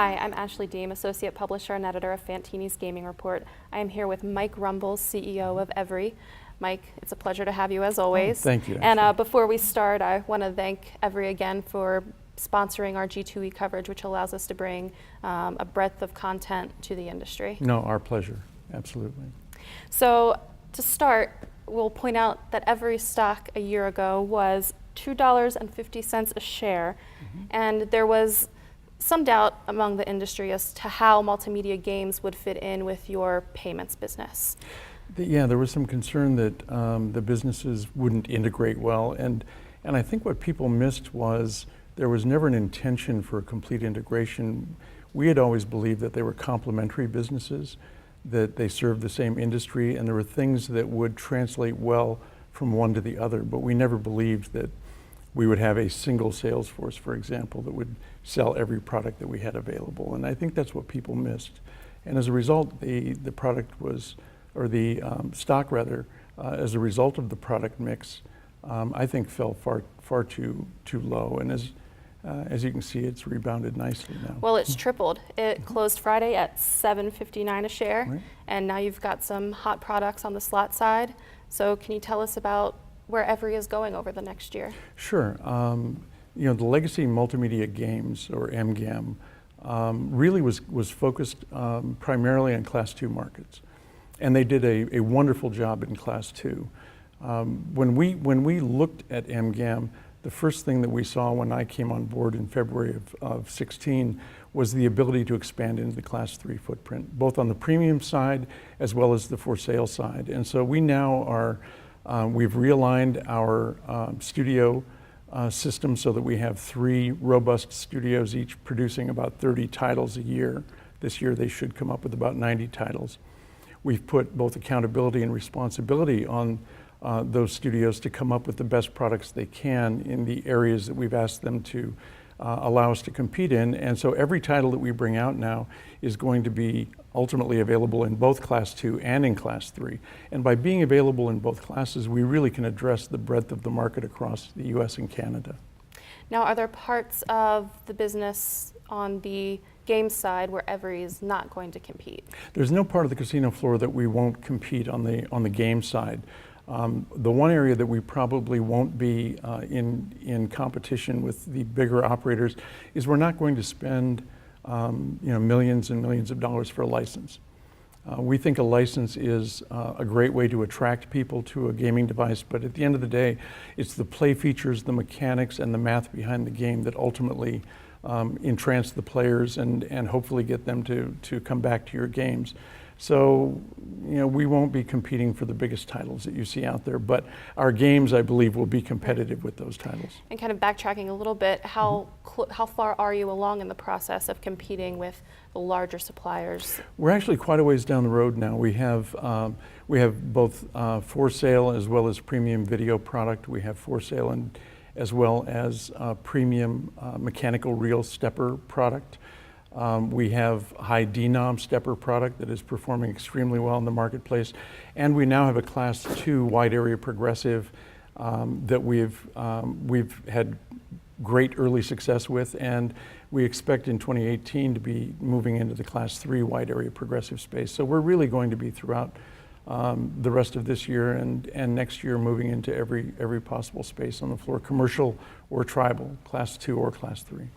Hi, I'm Ashley Deem, Associate Publisher and Editor of Fantini's Gaming Report. I am here with Mike Rumbolz, CEO of Everi. Mike, it's a pleasure to have you as always. Thank you. And before we start, I want to thank Everi again for sponsoring our G2E coverage, which allows us to bring a breadth of content to the industry. No, our pleasure, absolutely. So to start, we'll point out that Everi stock a year ago was $2.50 a share, and there was some doubt among the industry as to how multimedia games would fit in with your payments business. Yeah, there was some concern that the businesses wouldn't integrate well, and I think what people missed was there was never an intention for a complete integration. We had always believed that they were complementary businesses, that they served the same industry, and there were things that would translate well from one to the other, but we never believed that we would have a single sales force, for example, that would sell every product that we had available. And I think that's what people missed. And as a result, the product was, or the stock rather, as a result of the product mix, I think fell far too low. And as you can see, it's rebounded nicely now. Well, it's tripled. It closed Friday at $7.59 a share, right. And now you've got some hot products on the slot side. So can you tell us about where Everi is going over the next year? Sure. You know, the legacy multimedia games, or MGAM, really was focused primarily on Class 2 markets. And they did a wonderful job in Class 2. When we looked at MGAM, the first thing that we saw when I came on board in February of 16 was the ability to expand into the Class 3 footprint, both on the premium side as well as the for sale side. And so we now are, we've realigned our studio system so that we have 3 robust studios, each producing about 30 titles a year. This year they should come up with about 90 titles. We've put both accountability and responsibility on those studios to come up with the best products they can in the areas that we've asked them to allow us to compete in. And so every title that we bring out now is going to be ultimately available in both Class 2 and in Class 3. And by being available in both classes, we really can address the breadth of the market across the US and Canada. Now, are there parts of the business on the game side where Everi is not going to compete? There's no part of the casino floor that we won't compete on the game side. The one area that we probably won't be in competition with the bigger operators is we're not going to spend millions and millions of dollars for a license. We think a license is a great way to attract people to a gaming device, but at the end of the day, it's the play features, the mechanics, and the math behind the game that ultimately entrance the players and hopefully get them to come back to your games. So, you know, we won't be competing for the biggest titles that you see out there, but our games, I believe, will be competitive with those titles. And kind of backtracking a little bit, how far are you along in the process of competing with the larger suppliers? We're actually quite a ways down the road now. We have both for sale as well as premium video product. We have for sale and as well as premium mechanical reel stepper product. We have high denom stepper product that is performing extremely well in the marketplace. And we now have a Class 2 wide area progressive that we've had great early success with, and we expect in 2018 to be moving into the Class 3 wide area progressive space. So we're really going to be throughout the rest of this year and next year moving into every possible space on the floor, commercial or tribal, Class 2 or Class 3.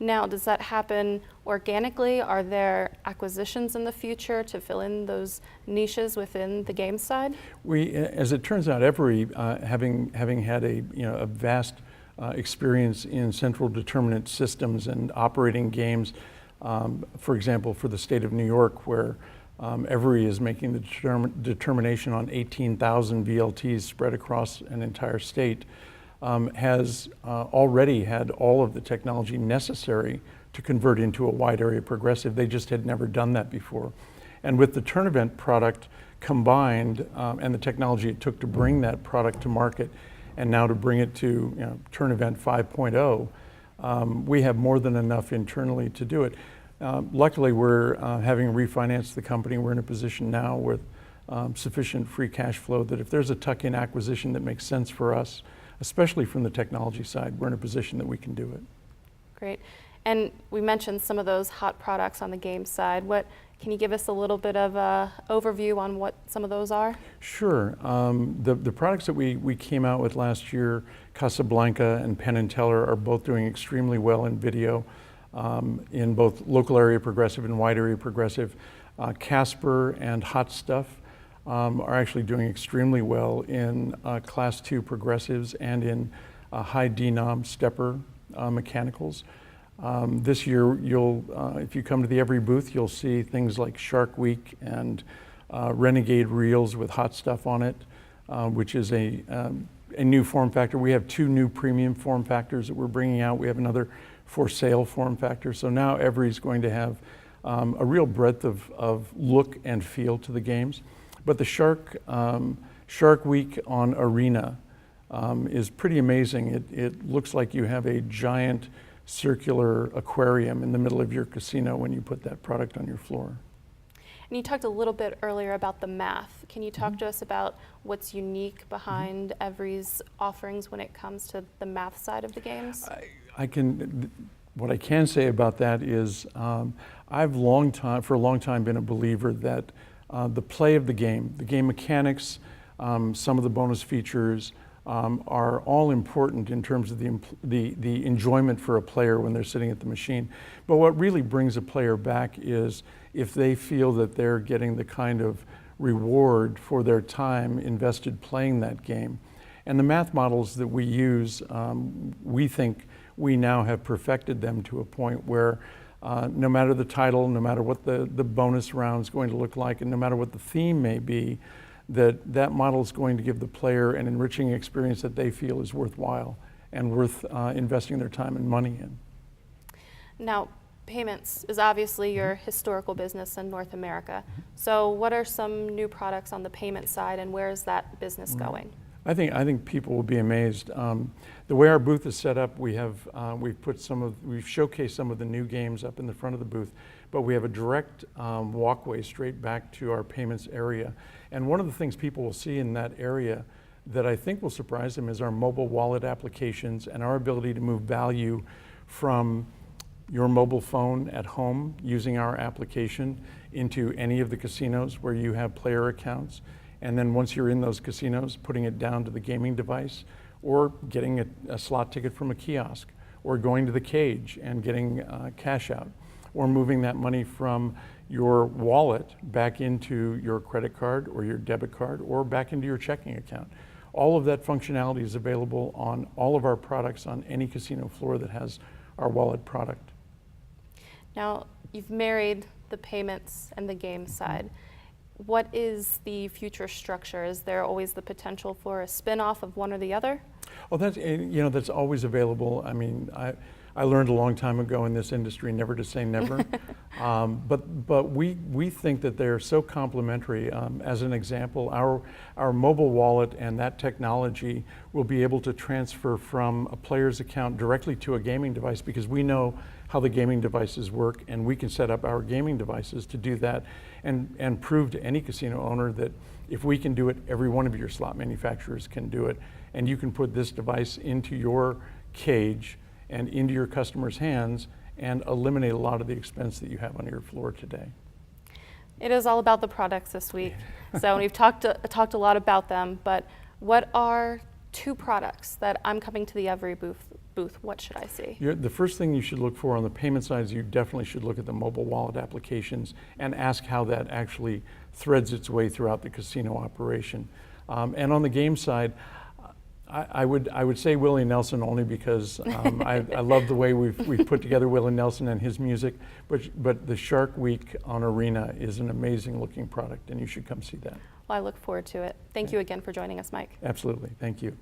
Now, does that happen organically? Are there acquisitions in the future to fill in those niches within the game side? We, as it turns out, Everi, having had a vast experience in central determinant systems and operating games, for example, for the state of New York, where Everi is making the determination on 18,000 VLTs spread across an entire state. Has already had all of the technology necessary to convert into a wide area progressive. They just had never done that before. And with the turn event product combined and the technology it took to bring that product to market and now to bring it to turn event 5.0, we have more than enough internally to do it. Luckily, we're having refinanced the company. We're in a position now with sufficient free cash flow that if there's a tuck-in acquisition that makes sense for us, especially from the technology side, we're in a position that we can do it. Great. And we mentioned some of those hot products on the game side. Can you give us a little bit of an overview on what some of those are? Sure. The products that we came out with last year, Casablanca and Penn and Teller, are both doing extremely well in video, in both local area progressive and wide area progressive. Casper and Hot Stuff are actually doing extremely well in Class 2 progressives and in high denom stepper mechanicals. This year, if you come to the Everi booth, you'll see things like Shark Week and Renegade reels with Hot Stuff on it, which is a new form factor. We have 2 new premium form factors that we're bringing out. We have another for sale form factor. So now Everi's going to have a real breadth of look and feel to the games. But the Shark Week on Arena is pretty amazing. It looks like you have a giant circular aquarium in the middle of your casino when you put that product on your floor. And you talked a little bit earlier about the math. Can you talk to us about what's unique behind Everi's offerings when it comes to the math side of the games? What I can say about that is I've for a long time been a believer that the play of the game mechanics, some of the bonus features, are all important in terms of the enjoyment for a player when they're sitting at the machine. But what really brings a player back is if they feel that they're getting the kind of reward for their time invested playing that game. And the math models that we use, we think we now have perfected them to a point where no matter the title, no matter what the bonus round is going to look like, and no matter what the theme may be, that model is going to give the player an enriching experience that they feel is worthwhile and worth investing their time and money in. Now, payments is obviously your historical business in North America. So what are some new products on the payment side, and where is that business going? I think people will be amazed. The way our booth is set up, we've showcased some of the new games up in the front of the booth, but we have a direct walkway straight back to our payments area. And one of the things people will see in that area that I think will surprise them is our mobile wallet applications and our ability to move value from your mobile phone at home using our application into any of the casinos where you have player accounts. And then once you're in those casinos, putting it down to the gaming device, or getting a slot ticket from a kiosk, or going to the cage and getting cash out, or moving that money from your wallet back into your credit card or your debit card or back into your checking account. All of that functionality is available on all of our products on any casino floor that has our wallet product. Now, you've married the payments and the game side. What is the future structure? Is there always the potential for a spin-off of one or the other? Well, that's always available. I mean, I learned a long time ago in this industry never to say never. But we think that they're so complementary. As an example, our mobile wallet and that technology will be able to transfer from a player's account directly to a gaming device, because we know how the gaming devices work, and we can set up our gaming devices to do that and prove to any casino owner that if we can do it, every one of your slot manufacturers can do it. And you can put this device into your cage and into your customers' hands and eliminate a lot of the expense that you have on your floor today. It is all about the products this week. So we've talked a lot about them, but what are 2 products that I'm coming to the Everi booth, what should I see? The first thing you should look for on the payment side is you definitely should look at the mobile wallet applications and ask how that actually threads its way throughout the casino operation. And on the game side, I would say Willie Nelson only because I love the way we've put together Willie Nelson and his music, but the Shark Week on Arena is an amazing looking product, and you should come see that. Well, I look forward to it. Thank you again for joining us, Mike. Absolutely, thank you.